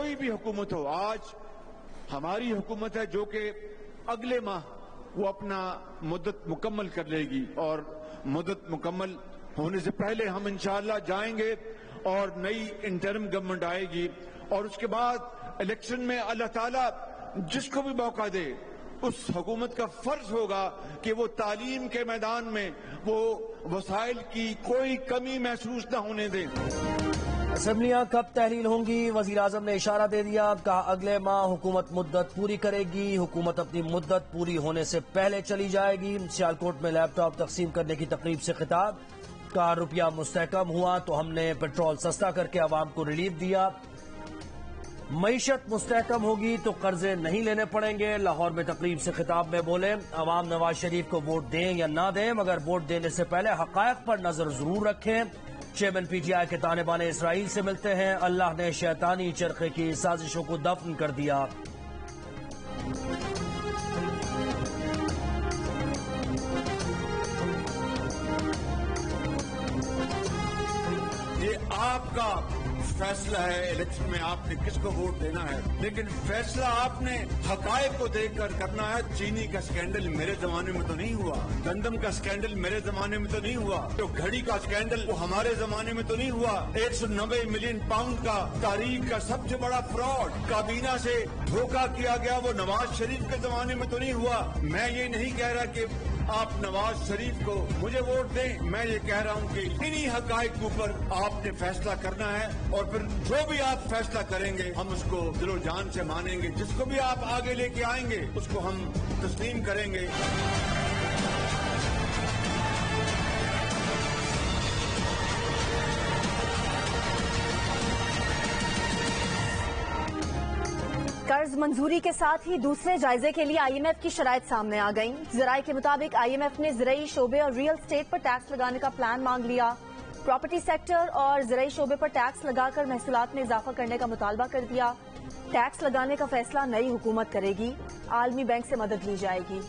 कोई भी हुकूमत हो, आज हमारी हुकूमत है जो कि अगले माह वो अपना मुद्दत मुकम्मल कर लेगी, और मुद्दत मुकम्मल होने से पहले हम इंशाअल्लाह जाएंगे और नई इंटरिम गवर्नमेंट आएगी, और उसके बाद इलेक्शन में अल्लाह ताला जिसको भी मौका दे उस हुकूमत का फर्ज होगा कि वो तालीम के मैदान में वो वसाइल की कोई कमी महसूस न होने दे। असेंबलियां कब तहलील होंगी? वजीर आजम ने इशारा दे दिया, कहा अगले माह हुकूमत मुद्दत पूरी करेगी। हुकूमत अपनी मुद्दत पूरी होने से पहले चली जाएगी। सियालकोट में लैपटॉप तकसीम करने की तकरीब से खिताब, कहा रुपया मुस्तहकम हुआ तो हमने पेट्रोल सस्ता करके आवाम को रिलीफ दिया। मईशत मुस्तहकम होगी तो कर्जे नहीं लेने पड़ेंगे। लाहौर में तकरीब से खिताब में बोले, अवाम नवाज शरीफ को वोट दें या ना दें, मगर वोट देने से पहले हकायक पर नजर जरूर रखें। चेयरमैन पीटीआई के ताने बाने इसराइल से मिलते हैं, अल्लाह ने शैतानी चरखे की साजिशों को दफन कर दिया। ये आपका फैसला है इलेक्शन में आपने किसको वोट देना है, लेकिन फैसला आपने हकायक को देखकर करना है। चीनी का स्कैंडल मेरे जमाने में तो नहीं हुआ, गंदम का स्कैंडल मेरे जमाने में तो नहीं हुआ, तो घड़ी का स्कैंडल वो हमारे जमाने में तो नहीं हुआ। 190 मिलियन पाउंड का तारीख का सबसे बड़ा फ्रॉड काबीना से धोखा किया गया, वो नवाज शरीफ के जमाने में तो नहीं हुआ। मैं ये नहीं कह रहा कि आप नवाज शरीफ को मुझे वोट दें, मैं ये कह रहा हूँ कि इन्हीं हकायक के ऊपर आपने फैसला करना है, और फिर जो भी आप फैसला करेंगे हम उसको दिलो जान से मानेंगे। जिसको भी आप आगे लेके आएंगे उसको हम तस्लीम करेंगे। कर्ज मंजूरी के साथ ही दूसरे जायजे के लिए आईएमएफ की शराइत सामने आ गईं। ज़राए के मुताबिक आईएमएफ ने ज़रई शोबे और रियल स्टेट पर टैक्स लगाने का प्लान मांग लिया। प्रॉपर्टी सेक्टर और ज़रई शोबे पर टैक्स लगाकर महसूलात में इजाफा करने का मुतालबा कर दिया। टैक्स लगाने का फैसला नई हुकूमत करेगी, आलमी बैंक से मदद ली जाएगी।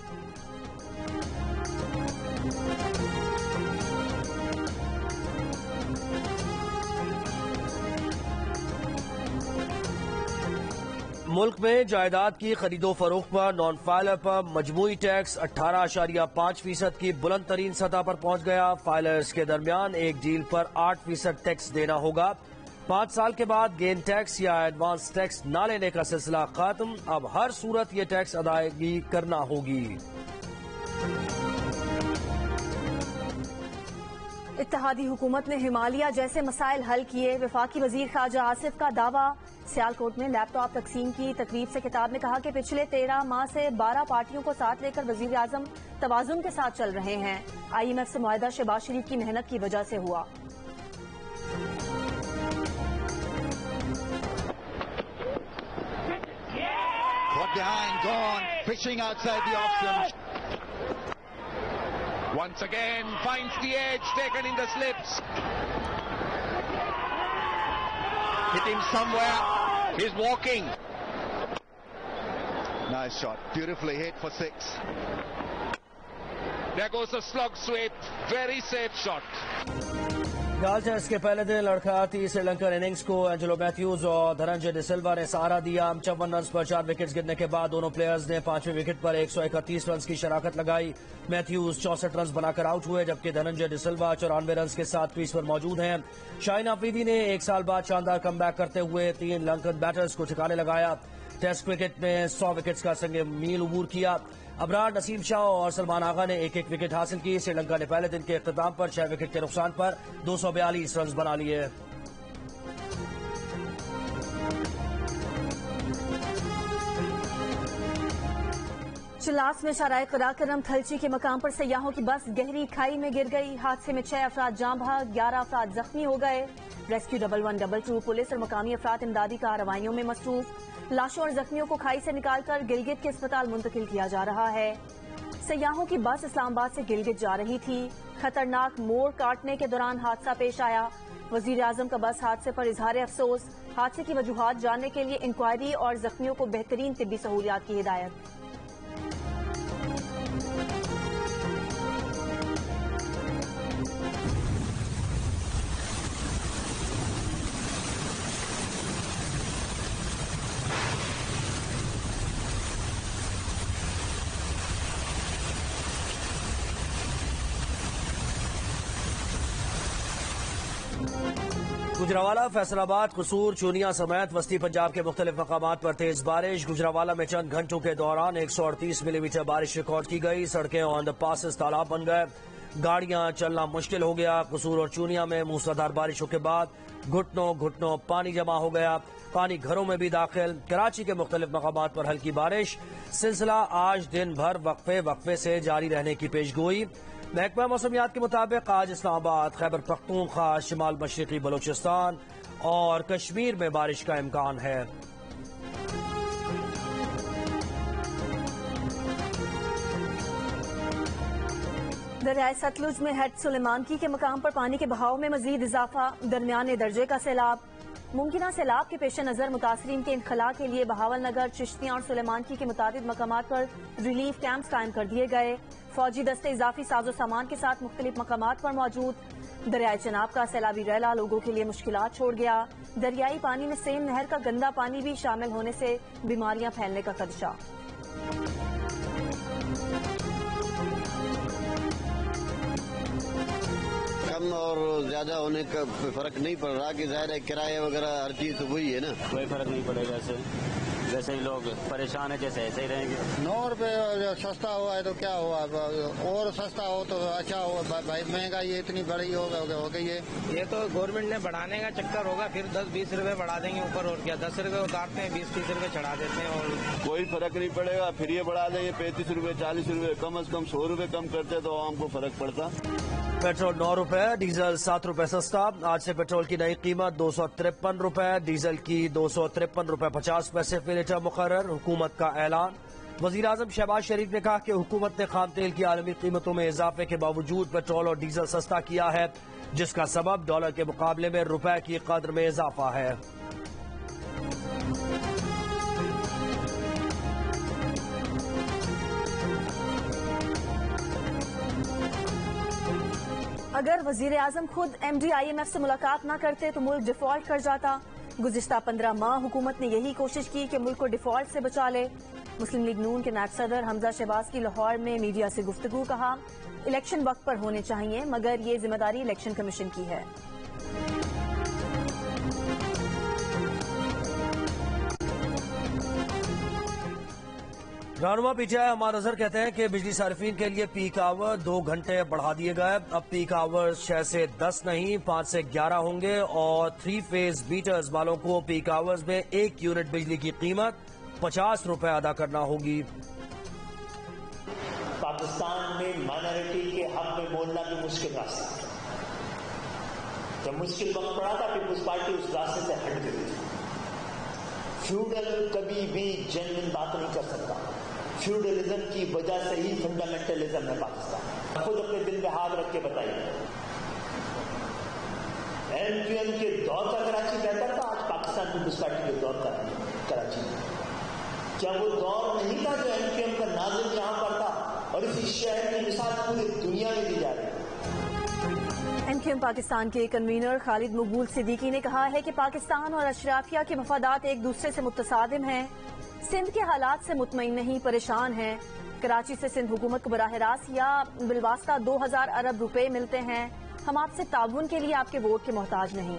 मुल्क में जायदाद की खरीदो फरोख्त पर नॉन फाइलर पर मजमूई टैक्स 18.5% की बुलंद तरीन सतह पर पहुंच गया। फाइलर्स के दरमियान एक डील पर 8% टैक्स देना होगा। 5 साल के बाद गेन टैक्स या एडवांस टैक्स न लेने का सिलसिला खत्म, अब हर सूरत ये टैक्स अदायगी करना होगी। इत्तेहादी हुकूमत ने हिमालय जैसे मसाइल हल किए। वफाकी वजीर खारजा आसिफ का दावा। सियालकोट में लैपटॉप तकसीम की तकरीब से खिताब में कहा कि पिछले 13 माह से 12 पार्टियों को साथ लेकर वजीर आजम तवाजुन के साथ चल रहे हैं। आईएमएफ से मुआहदा शहबाज शरीफ की मेहनत की वजह से हुआ। Once again finds the edge, taken in the slips. Hit him somewhere. He's walking. Nice shot. Beautifully hit for 6. There goes a slug sweep. Very safe shot. गाल टेस्ट के पहले दिन लड़खड़ाती श्रीलंकन इनिंग्स को एंजेलो मैथ्यूज और धनंजय डिसिल्वा ने सहारा दिया। 54 run पर 4 wickets गिरने के बाद दोनों प्लेयर्स ने 5वें विकेट पर 131 रन की शराकत लगाई। मैथ्यूज 64 रन बनाकर आउट हुए, जबकि धनंजय डिसिल्वा 94 रन के साथ क्रीज पर मौजूद हैं। शाहीन अफरीदी ने 1 साल बाद शानदार कमबैक करते हुए 3 लंकन बैटर्स को ठिकाने लगाया। टेस्ट क्रिकेट में 100 विकेट्स का संग मील उबूर किया। अबरार, नसीम शाह और सलमान आगा ने 1-1 विकेट हासिल की। श्रीलंका ने पहले दिन के इख्तिताम पर 6 विकेट के नुकसान पर 242 रन बना लिए। चिलास में शाराय कराकरम थलची के मकाम पर सयाहों की बस गहरी खाई में गिर गई। हादसे में 6 अफराद जान बहक, 11 अफराद जख्मी हो गए। रेस्क्यू 1122 पुलिस और मकामी अफराद इमदादी कार्रवाइयों में मसरूफ। लाशों और जख्मियों को खाई से निकालकर गिलगित के अस्पताल मुंतकिल किया जा रहा है। सयाहों की बस इस्लामाबाद से गिलगित जा रही थी। खतरनाक मोड़ काटने के दौरान हादसा पेश आया। वजीर आजम का बस हादसे पर इजहार अफसोस। हादसे की वजूहात जानने के लिए इंक्वायरी और जख्मियों को बेहतरीन तिब्बी सहूलियात की हिदायत। गुजरावाला, फैसलाबाद, कसूर, चूनिया समेत वस्ती पंजाब के मुख्तलिफ मकामात पर तेज बारिश। गुजरावाला में चंद घंटों के दौरान 138 मिलीमीटर बारिश रिकॉर्ड की गई। सड़कें और अंडरपासेस तालाब बन गए, गाड़ियां चलना मुश्किल हो गया। कसूर और चूनिया में मूसलाधार बारिशों के बाद घुटनों घुटनों पानी जमा हो गया, पानी घरों में भी दाखिल। कराची के मुख्तलिफ मकामात पर हल्की बारिश, सिलसिला आज दिन भर वक्फे वक्फे से जारी रहने की पेशगोई। महकमा मौसमियात के मुताबिक आज इस्लामाबाद, खैबर पख्तूनख्वा, शिमाल मशरकी बलूचिस्तान और कश्मीर में बारिश का इम्कान है। दरियाए सतलुज में हेड सुलेमानकी के मकाम पर पानी के बहाव में मजीद इजाफा, दरमियाने दर्जे का सैलाब। मुमकिन सैलाब के पेश नज़र मुतासरीन के इनखला के लिए बहावल नगर, चिश्तियां और सुलेमानकी के मुताबिक मकामात पर रिलीफ कैंप्स कायम कर दिए गए। फौजी दस्ते इजाफी साजो सामान के साथ मुख्तलिफ मकामात पर मौजूद। दरियाए चनाब का सैलाबी रैला लोगों के लिए मुश्किलात छोड़ गया। दरियाई पानी में सेन नहर का गंदा पानी भी शामिल होने से बीमारियां फैलने का खदशा। कम और ज्यादा होने का फर्क नहीं पड़ रहा कि जाहिर है किराए वगैरह हर चीज तो वही है ना, कोई फर्क नहीं पड़ेगा। जैसे ही लोग परेशान है जैसे ऐसे ही रहेंगे। 9 रुपये सस्ता हुआ है तो क्या हुआ, और सस्ता हो तो अच्छा हो। भाई महंगाई इतनी बड़ी हो गई है। ये तो गवर्नमेंट ने बढ़ाने का चक्कर होगा, फिर 10-20 रुपए बढ़ा देंगे ऊपर, और क्या 10 रुपए उतारते हैं 20-30 रुपए चढ़ा देते हैं और कोई फर्क नहीं पड़ेगा। फिर ये बढ़ा देंगे 35 रुपए 40 रुपए, कम से कम 100 रुपए कम करते तो हमको फर्क पड़ता। पेट्रोल 9 रुपए, डीजल 7 रुपए सस्ता। आज से पेट्रोल की नई कीमत 253 रुपए, डीजल की 253 रुपए 50 पैसे फी लीटर मुकर्रर। हुकूमत का ऐलान। वजीर आजम शहबाज शरीफ ने कहा कि हुकूमत ने खाम तेल की आलमी कीमतों में इजाफे के बावजूद पेट्रोल और डीजल सस्ता किया है, जिसका सबब डॉलर के मुकाबले में रुपए की कद्र में इजाफा है। अगर वजीर आजम खुद MD IMF से मुलाकात न करते तो मुल्क डिफॉल्ट कर जाता। गुज़िश्ता 15 माह हुकूमत ने यही कोशिश की कि मुल्क को डिफॉल्ट से बचा ले। मुस्लिम लीग नून के नायब सदर हमजा शहबाज की लाहौर में मीडिया से गुफ्तगू, कहा इलेक्शन वक्त पर होने चाहिए मगर ये जिम्मेदारी इलेक्शन कमीशन की है। रहनुमा PTI हमारा नजर कहते हैं कि बिजली सार्फिन के लिए पीक आवर 2 घंटे बढ़ा दिए गए। अब पीक आवर 6 से 10 नहीं 5 से 11 होंगे और 3 फेज मीटर्स वालों को पीक आवर्स में 1 यूनिट बिजली की कीमत 50 रुपए अदा करना होगी। पाकिस्तान में माइनॉरिटी के हक में बोलना भी मुश्किल रास्ता है। जब मुश्किल वक्त पड़ा था पीपुल्स पार्टी उस रास्ते से हट गई थी। फ्यूडल कभी भी जेन्युइन बात नहीं कर सकता। फ्यूडलिज्म की वजह से ही फंडामेंटलिज्म है पाकिस्तान। खुद अपने दिल में हाथ रख के बताइए, MQM के दौर का कराची बेहतर था, आज पाकिस्तान पीपुल्स पार्टी के दौर का कराची? क्या वो दौर नहीं था जो MQM का नाज़िम यहां पर था और इसी शहर की मिसाल पूरी दुनिया में दी जा रही है? MQM पाकिस्तान के कन्वीनर खालिद मकबूल सिद्दीकी ने कहा है कि पाकिस्तान और अशराफिया के मफादात एक दूसरे से मुतसादिम हैं। सिंध के हालात से मुतमईन नहीं, परेशान हैं। कराची से सिंध हुकूमत को बराह रास्त या बिलवास्ता 2000 अरब रुपए मिलते हैं। हम आपसे ताउन के लिए आपके वोट के मोहताज नहीं।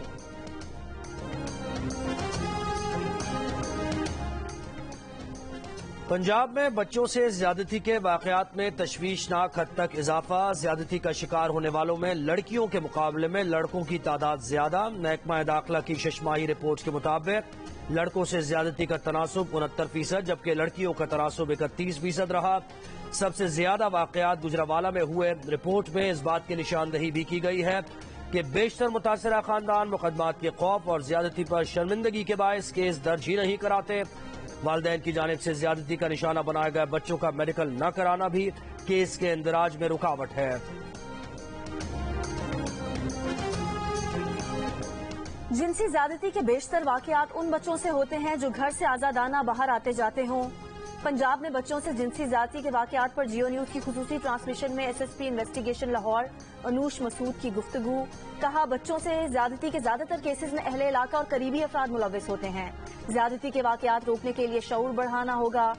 पंजाब में बच्चों से ज्यादती के वाकयात में तशवीशनाक हद तक इजाफा। ज्यादती का शिकार होने वालों में लड़कियों के मुकाबले में लड़कों की तादाद ज्यादा। महकमा दाखिला की शशमाही रिपोर्ट के मुताबिक लड़कों से ज्यादती का तनासुब 69%, जबकि लड़कियों का तनासुब 31% रहा। सबसे ज्यादा वाकयात गुजरावाला में हुए। रिपोर्ट में इस बात की निशानदही भी की गई है कि बेशतर मुतासरा खानदान मुकदमात के खौफ और ज्यादती पर शर्मिंदगी के बायस केस दर्ज ही नहीं कराते। वालिदैन की जानिब से ज्यादती का निशाना बनाए गए बच्चों का मेडिकल न कराना भी केस के इंदराज में रुकावट है। जिनसी ज्यादती के बेशतर वाकयात उन बच्चों से होते हैं जो घर से आजादाना बाहर आते जाते हों। पंजाब में बच्चों से जिनसी ज्यादती के वाकयात पर जियो न्यूज की खुसूसी ट्रांसमिशन में SSP इन्वेस्टिगेशन लाहौर अनूश मसूद की गुफ्तगू, कहा बच्चों से ज्यादती के ज्यादातर केसेस में अहले इलाका और करीबी अफराद मुलव्वस होते हैं। ज्यादती के वाकयात रोकने के लिए शऊर बढ़ाना होगा।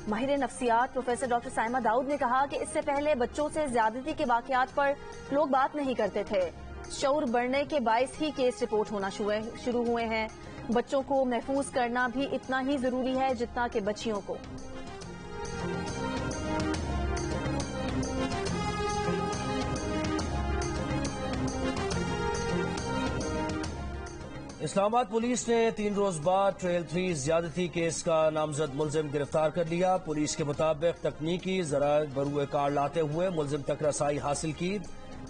माहिर नफ्सियात प्रोफेसर डॉक्टर साइमा दाऊद ने कहा कि इससे पहले बच्चों से ज्यादती के वाकयात पर लोग बात नहीं करते थे। शऊर बढ़ने के बायस ही केस रिपोर्ट होना शुरू हुए हैं। बच्चों को महफूज करना भी इतना ही जरूरी है जितना कि बच्चियों को। इस्लामाबाद पुलिस ने 3 रोज बाद ट्रेल 3 ज्यादती केस का नामजद मुलजिम गिरफ्तार कर लिया। पुलिस के मुताबिक तकनीकी जराए बरूए कार लाते हुए मुलजिम तक रसाई हासिल की।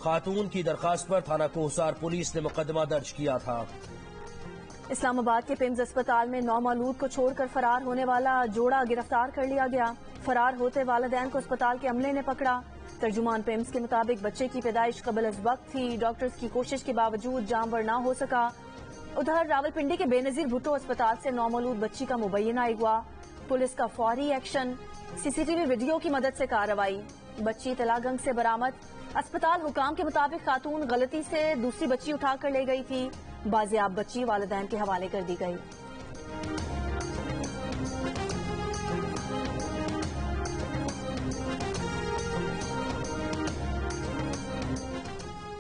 खातून की दरखास्त पर थाना कोहसार पुलिस ने मुकदमा दर्ज किया था। इस्लामाबाद के पिम्स अस्पताल में नौमालूद को छोड़कर फरार होने वाला जोड़ा गिरफ्तार कर लिया गया। फरार होते वालिदैन को अस्पताल के अमले ने पकड़ा। तर्जुमान पिम्स के मुताबिक बच्चे की पैदाइश कबल अज वक्त थी। डॉक्टर्स की कोशिश के बावजूद जानवर न हो सका। उधर रावलपिंडी के बेनजीर भुट्टो अस्पताल से नौमौलूद बच्ची का मुबैना हुआ। पुलिस का फौरी एक्शन, सीसीटीवी वीडियो की मदद से कार्रवाई। बच्ची तलागंग से बरामद। अस्पताल हुकाम के मुताबिक खातून गलती से दूसरी बच्ची उठाकर ले गई थी। बाजियाब बच्ची वालिदैन के हवाले कर दी गई।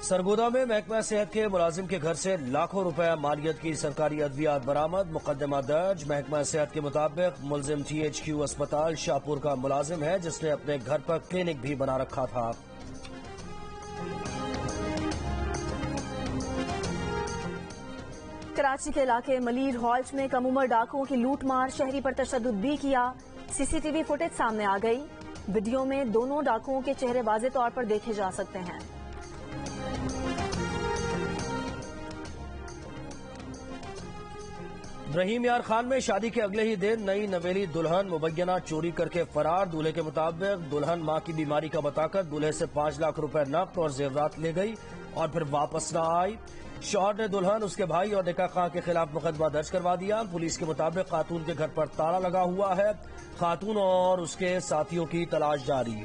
सरगोदा में महकमा सेहत के मुलाजिम के घर से लाखों रुपए मालियत की सरकारी अद्वियात बरामद। मुकदमा दर्ज। महकमा सेहत के मुताबिक मुलजिम THQ अस्पताल शाहपुर का मुलाजिम है जिसने अपने घर पर क्लिनिक भी बना रखा था। कराची के इलाके मलीर हॉल्ट में कम उम्र डाकुओं की लूट मार, शहरी पर तशद्दुद भी किया। सीसीटीवी फुटेज सामने आ गई। वीडियो में दोनों डाकुओं के चेहरे वाज़े तौर पर देखे जा सकते हैं। रहीम यार खान में शादी के अगले ही दिन नई नवेली दुल्हन मुबैना चोरी करके फरार। दूल्हे के मुताबिक दुल्हन मां की बीमारी का बताकर दूल्हे से 5 लाख रुपए नकद और जेवरात ले गई और फिर वापस न आई। शौहर ने दुल्हन, उसके भाई और निकाह खां के खिलाफ मुकदमा दर्ज करवा दिया। पुलिस के मुताबिक खातून के घर पर ताला लगा हुआ है। खातून और उसके साथियों की तलाश जारी।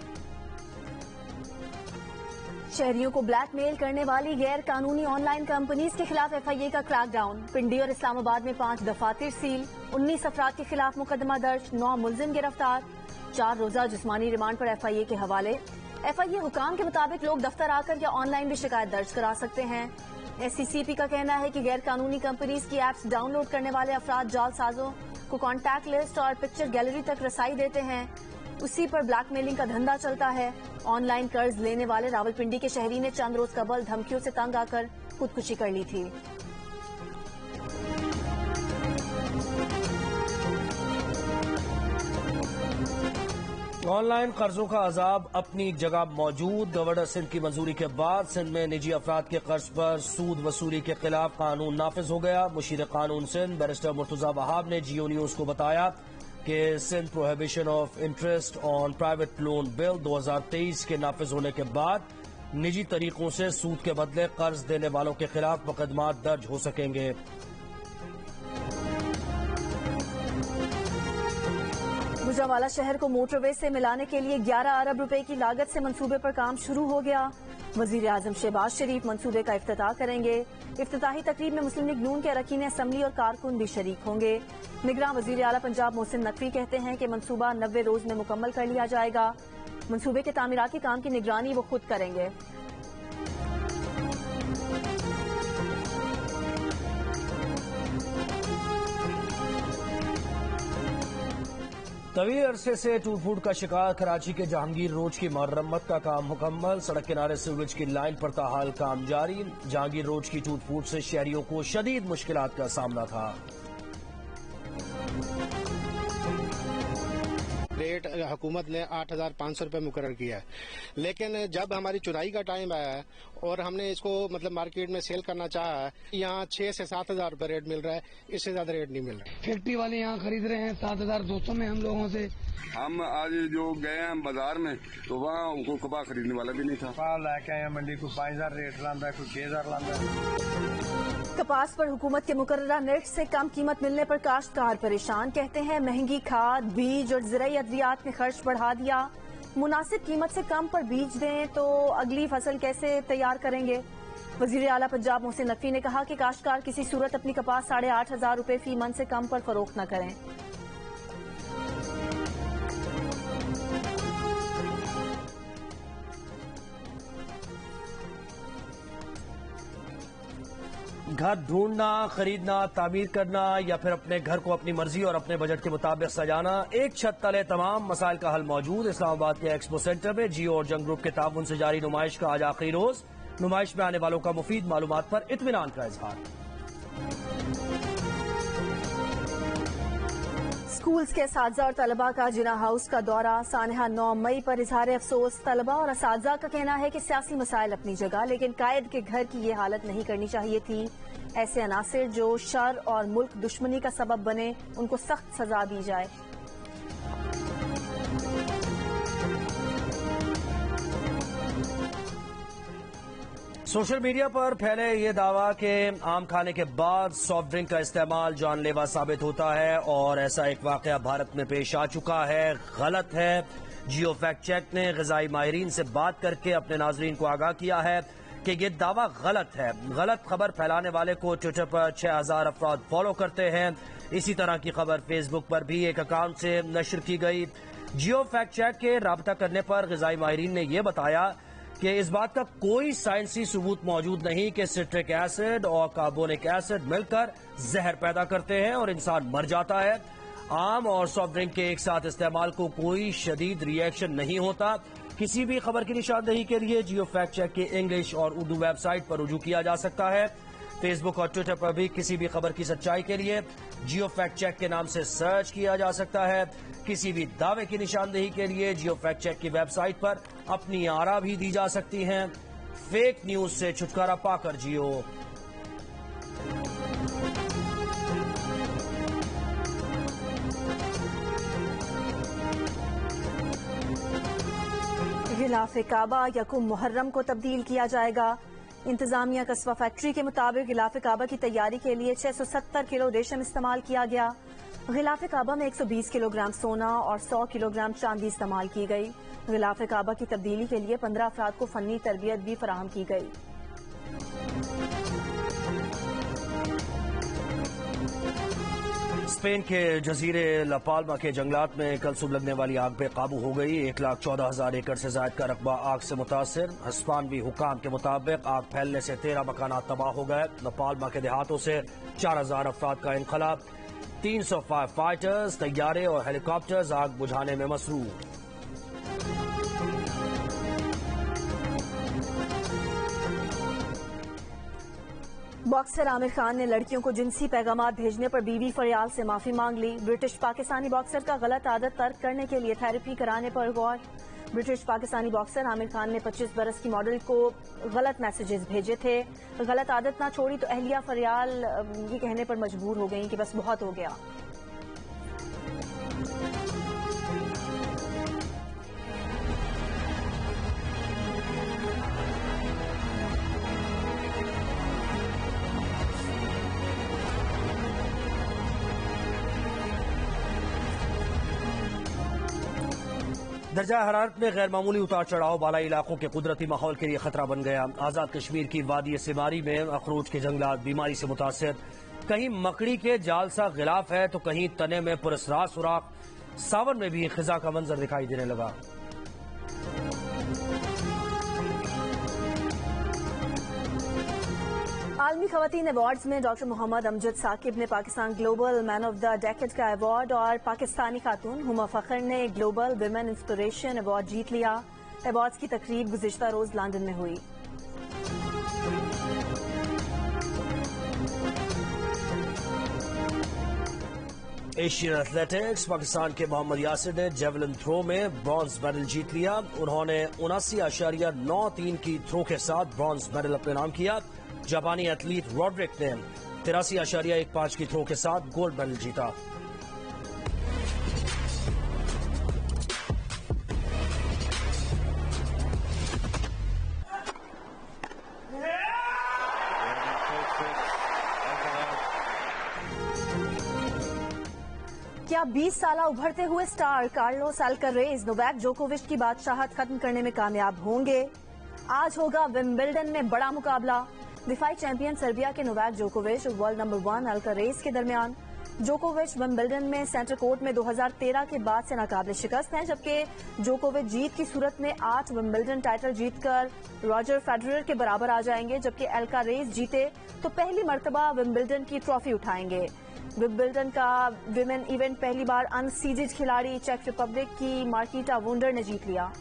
शहरियों को ब्लैकमेल करने वाली गैर कानूनी ऑनलाइन कंपनीज के खिलाफ FIA का क्रैकडाउन। पिंडी और इस्लामाबाद में 5 दफातर सील। 19 अफराद के खिलाफ मुकदमा दर्ज। 9 मुलजिम गिरफ्तार। 4 रोजा जिस्मानी रिमांड पर FIA के हवाले। FIA हुकाम के मुताबिक लोग दफ्तर आकर या ऑनलाइन भी शिकायत दर्ज करा सकते हैं। SCCP का कहना है कि गैर कानूनी कंपनीज की एप्स डाउनलोड करने वाले अफराद जालसाजों को कॉन्टैक्ट लिस्ट और पिक्चर गैलरी तक रसाई देते हैं। उसी पर ब्लैकमेलिंग का धंधा चलता है। ऑनलाइन कर्ज लेने वाले रावलपिंडी के शहरी ने चंद रोज कबल धमकियों से तंग आकर खुदकुशी कर ली थी। ऑनलाइन कर्जों का अजाब अपनी जगह मौजूद। गवर्नर सिंध की मंजूरी के बाद सिंध में निजी अफराद के कर्ज पर सूद वसूली के खिलाफ कानून नाफिज हो गया। मुशीर कानून सिंध बैरिस्टर मुर्तजा वहाब ने जियो न्यूज को बताया कि Sindh prohibition of interest on private loan bill 2023 के नाफिज होने के बाद निजी तरीकों से सूद के बदले कर्ज देने वालों के खिलाफ मुकदमा दर्ज हो सकेंगे। गुजरांवाला शहर को मोटरवे से मिलाने के लिए 11 अरब रुपए की लागत से मंसूबे पर काम शुरू हो गया। वजीर आजम शहबाज शरीफ मंसूबे का इफ्तिताह करेंगे। इफ्तिताही तकरीब में मुस्लिम लीग नून के अरकान असम्बली और कारकुन भी शरीक होंगे। निगरान वजीर आला पंजाब मोहसिन नकवी कहते हैं कि मंसूबा 90 रोज में मुकम्मल कर लिया जाएगा। मंसूबे के तामीराती काम की निगरानी वो खुद करेंगे। तवील अरसे से टूट फूट का शिकार कराची के जहांगीर रोड की मरम्मत का काम मुकम्मल। सड़क किनारे सीवरेज की लाइन पर ताहाल काम जारी। जहांगीर रोड की टूट फूट से शहरियों को शदीद मुश्किलात का सामना था। रेट हुकूमत ने 8,500 रुपये मुकर्रर किया है, लेकिन जब हमारी चुराई का टाइम आया है और हमने इसको मतलब मार्केट में सेल करना चाहा है, यहाँ 6 से 7,000 रुपये रेट मिल रहा है, इससे ज्यादा रेट नहीं मिल रहा है। फैक्ट्री वाले यहाँ खरीद रहे हैं 7,200 में हम लोगों से। हम आज जो गए हैं बाजार में तो वहाँ उनको कपा खरीदने वाला भी नहीं था। लाके आए मंडी को 5,000 रेट लांदा है, कोई 6,000 लांदा है। कपास पर हुकूमत के मुकर्ररा नेट से कम कीमत मिलने पर काश्तकार परेशान। कहते हैं महंगी खाद, बीज और ज़राई अद्वियात ने खर्च बढ़ा दिया। मुनासिब कीमत से कम पर बीज दें तो अगली फसल कैसे तैयार करेंगे। वजीर आला पंजाब मोहसिन नकवी ने कहा कि काश्तकार किसी सूरत अपनी कपास 8,500 रुपए फी मन से कम पर फरोख्त न करें। گھر ڈھونڈنا، خریدنا، تعمیر کرنا یا پھر اپنے گھر کو اپنی مرضی اور اپنے بجٹ کے مطابق سجانا، ایک چھت تلے تمام مسائل کا حل موجود۔ اسلام آباد کے ایکسپو سینٹر میں جیو اور جنگ گروپ کے تعاون سے جاری نمائش کا آج آخری روز۔ نمائش میں آنے والوں کا مفید معلومات پر اطمینان کا اظہار۔ اسکولز کے اساتذہ اور طلباء کا جناح ہاؤس کا دورہ سانحہ 9 مئی پر اظہار افسوس۔ طلباء اور اساتذہ کا کہنا ہے کہ سیاسی مسائل اپنی جگہ، لیکن قائد کے گھر کی یہ حالت نہیں کرنی چاہیے تھی۔ ایسے عناصر جو شر اور ملک دشمنی کا سبب بنے ان کو سخت سزا دی جائے۔ سوشل میڈیا پر پھیلے یہ دعویٰ کہ آم کھانے کے بعد سافٹ ڈرنک کا استعمال جان لیوا ثابت ہوتا ہے اور ایسا ایک واقعہ بھارت میں پیش آ چکا ہے، غلط ہے۔ جیو فیکٹ چیک نے غذائی ماہرین سے بات کر کے اپنے ناظرین کو آگاہ کیا ہے کہ یہ دعویٰ غلط ہے۔ غلط خبر پھیلانے والے کو ٹویٹر پر 6000 افراد فالو کرتے ہیں۔ اسی طرح کی خبر فیس بک پر بھی ایک اکاؤنٹ سے نشر کی گئی۔ جیو فیکٹ چیک کے رابطہ کرنے پر غذائی ماہرین نے یہ بتایا کہ اس بات کا کوئی سائنسی ثبوت موجود نہیں کہ سٹرک ایسڈ اور کاربونک ایسڈ مل کر زہر پیدا کرتے ہیں اور انسان مر جاتا ہے۔ آم اور سافٹ ڈرنک کے ایک ساتھ استعمال کو کوئی شدید ری ایکشن نہیں ہوتا۔ کسی بھی خبر کی نشاندہی کے لیے جیو فیکٹ چیک کی انگلش اور اردو ویب سائٹ پر رجوع کیا جا سکتا ہے۔ فیس بک اور ٹویٹر پر بھی کسی بھی خبر کی سچائی کے لیے جیو فیکٹ چیک کے نام سے سرچ کیا جا سکتا ہے۔ کسی بھی دعوے کی نشاندہی کے لیے جیو فیکٹ چیک کی ویب سائٹ پر اپنی آراء بھی دی جا سکتی ہیں۔ فیک نیوز سے چھٹکارا پا کر جیو۔ غلاف کعبہ یکم محرم کو تبدیل کیا جائے گا۔ انتظامیہ قصبہ فیکٹری کے مطابق غلاف کعبہ کی تیاری کے لیے 670 کلو ریشم استعمال کیا گیا۔ غلاف کعبہ میں 120 کلو گرام سونا اور 100 کلو گرام چاندی استعمال کی گئی۔ غلاف کعبہ کی تبدیلی کے لیے 15 افراد کو فنی تربیت بھی فراہم کی گئی۔ اسپین کے جزیرے لا پالما کے جنگلات میں کل صبح لگنے والی آگ پہ قابو ہو گئی۔ 1,14,000 ایکڑ سے زائد کا رقبہ آگ سے متاثر۔ ہسپانوی حکام کے مطابق آگ پھیلنے سے 13 مکانات تباہ ہو گئے۔ لا پالما کے دیہاتوں سے 4,000 افراد کا انخلا۔ 300 فائر فائٹرز، طیارے اور ہیلی کاپٹرز آگ بجھانے میں مصروف۔ باکسر عامر خان نے لڑکیوں کو جنسی پیغامات بھیجنے پر بیوی فریال سے معافی مانگ لی۔ برٹش پاکستانی باکسر کا غلط عادت ترک کرنے کے لیے تھراپی کرانے پر غور۔ برٹش پاکستانی باکسر عامر خان نے 25 برس کی ماڈل کو غلط میسیجز بھیجے تھے۔ غلط عادت نہ چھوڑی تو اہلیہ فریال یہ کہنے پر مجبور ہو گئیں کہ بس بہت ہو گیا۔ درجہ حرارت میں غیر معمولی اتار چڑھاؤ بالائی علاقوں کے قدرتی ماحول کے لیے خطرہ بن گیا۔ آزاد کشمیر کی وادی سماری میں اخروٹ کے جنگلات بیماری سے متاثر۔ کہیں مکڑی کے جال سا غلاف ہے تو کہیں تنے میں پراسرار سوراخ۔ ساون میں بھی خزاں کا منظر دکھائی دینے لگا۔ عالمی خواتین ایوارڈز میں ڈاکٹر محمد امجد ثاقب نے Pakistan global man of the decade کا ایوارڈ اور پاکستانی خاتون ہما فخر نے گلوبل ویمن انسپریشن ایوارڈ جیت لیا۔ ایوارڈز کی تقریب گزشتہ روز لندن میں ہوئی۔ ایشین ایتھلیٹکس پاکستان کے محمد یاسر نے جیولن تھرو میں برونز میڈل جیت لیا۔ انہوں نے 79.93 کی تھرو کے ساتھ برونز میڈل اپنے نام کیا۔ جاپانی ایتھلیٹ روڈرک نے 83.15 کی تھرو کے ساتھ گولڈ میڈل جیتا۔ کیا 20 سالہ ابھرتے ہوئے سٹار کارلوس الکاریز نوواک جوکووچ کی بادشاہت ختم کرنے میں کامیاب ہوں گے؟ آج ہوگا ومبلڈن میں بڑا مقابلہ۔ دفاعی چیمپئن سربیا کے نوواک جوکووچ اور ورلڈ نمبر 1 الکاریز کے درمیان जोकोविच विंबलडन में सेंटर कोर्ट में 2013 के बाद से नाकाबिल शिकस्त हैं, जबकि जोकोविच जीत की सूरत में 8 विंबलडन टाइटल जीतकर रॉजर फेडरर के बराबर आ जाएंगे, जबकि अल्कारेज जीते तो पहली मर्तबा विंबलडन की ट्रॉफी उठाएंगे। विंबलडन का विमेन इवेंट पहली बार अनसीडेड खिलाड़ी चेक रिपब्लिक की मार्किटा वुंडर ने जीत लिया।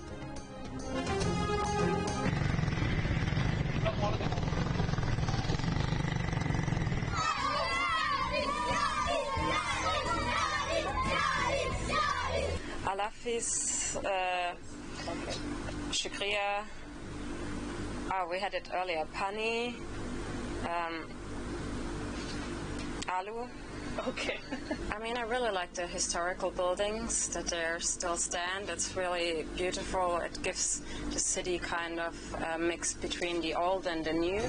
Alafis, Shukriya, we had it earlier, Pani, Alu. Okay. I mean, I really like the historical buildings, that they still stand. It's really beautiful. It gives the city kind of a mix between the old and the new.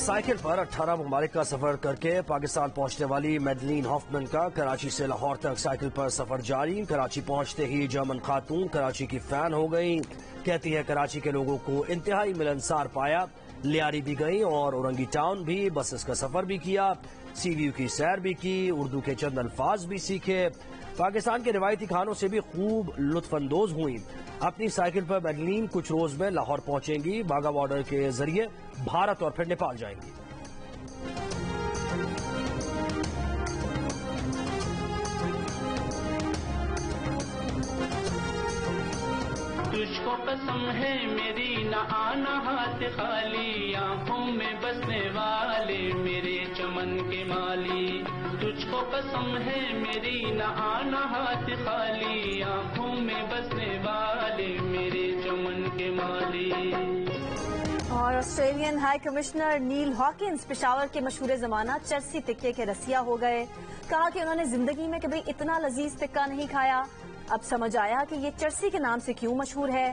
Cycle पर 18 ममालिक का सफर करके पाकिस्तान पहुंचने वाली Madeline Hoffmann का कराची से लाहौर तक cycle पर सफर जारी। कराची पहुंचते ही जर्मन खातून कराची की फैन हो गई। कहती है कराची के लोगों को इंतहाई मिलनसार पाया, लियारी भी गई और औरंगी टाउन भी, बसेस का सफर भी किया, सीवीयू की सैर भी की, उर्दू के चंद अल्फाज भी सीखे, पाकिस्तान के रिवायती खानों से भी खूब लुत्फानंदोज हुई। अपनी साइकिल पर मैडलीन कुछ रोज में लाहौर पहुंचेंगी, बाघा बॉर्डर के जरिए भारत और फिर नेपाल जाएंगी। तुझको कसम है मेरी न आना हाथ खाली, आंखों में बसने वाले मेरे चमन के माली। तुझको कसम है मेरी न आना हाथ खाली, आंखों में बसने वाले मेरे चमन के माली। और ऑस्ट्रेलियन हाई कमिश्नर नील हॉकिंस पेशावर के मशहूर जमाना चरसी टिक्के के रसिया हो गए। कहा कि उन्होंने जिंदगी में कभी इतना लजीज टिक्का नहीं खाया। अब समझ आया कि ये चरसी के नाम से क्यों मशहूर है।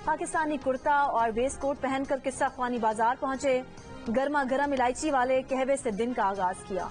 पाकिस्तानी कुर्ता और वेस्ट कोट पहनकर किस्सा ख्वानी बाजार पहुंचे, गर्मा गर्म इलायची वाले कहवे से दिन का आगाज किया।